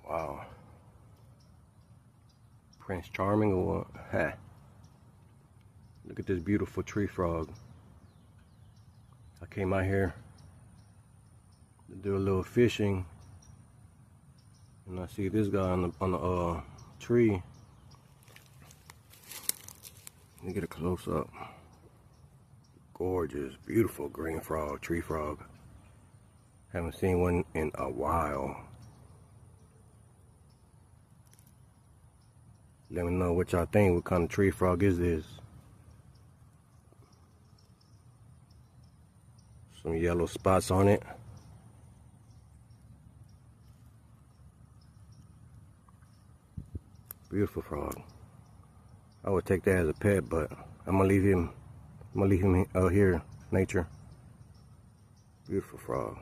Wow. Prince Charming or what? Ha. Look at this beautiful tree frog. I came out here to do a little fishing, and I see this guy on the tree. Let me get a close up. Gorgeous, beautiful green frog, tree frog. Haven't seen one in a while. Let me know what y'all think. What kind of tree frog is this? Some yellow spots on it. Beautiful frog. I would take that as a pet, but I'm gonna leave him out here, nature. Beautiful frog.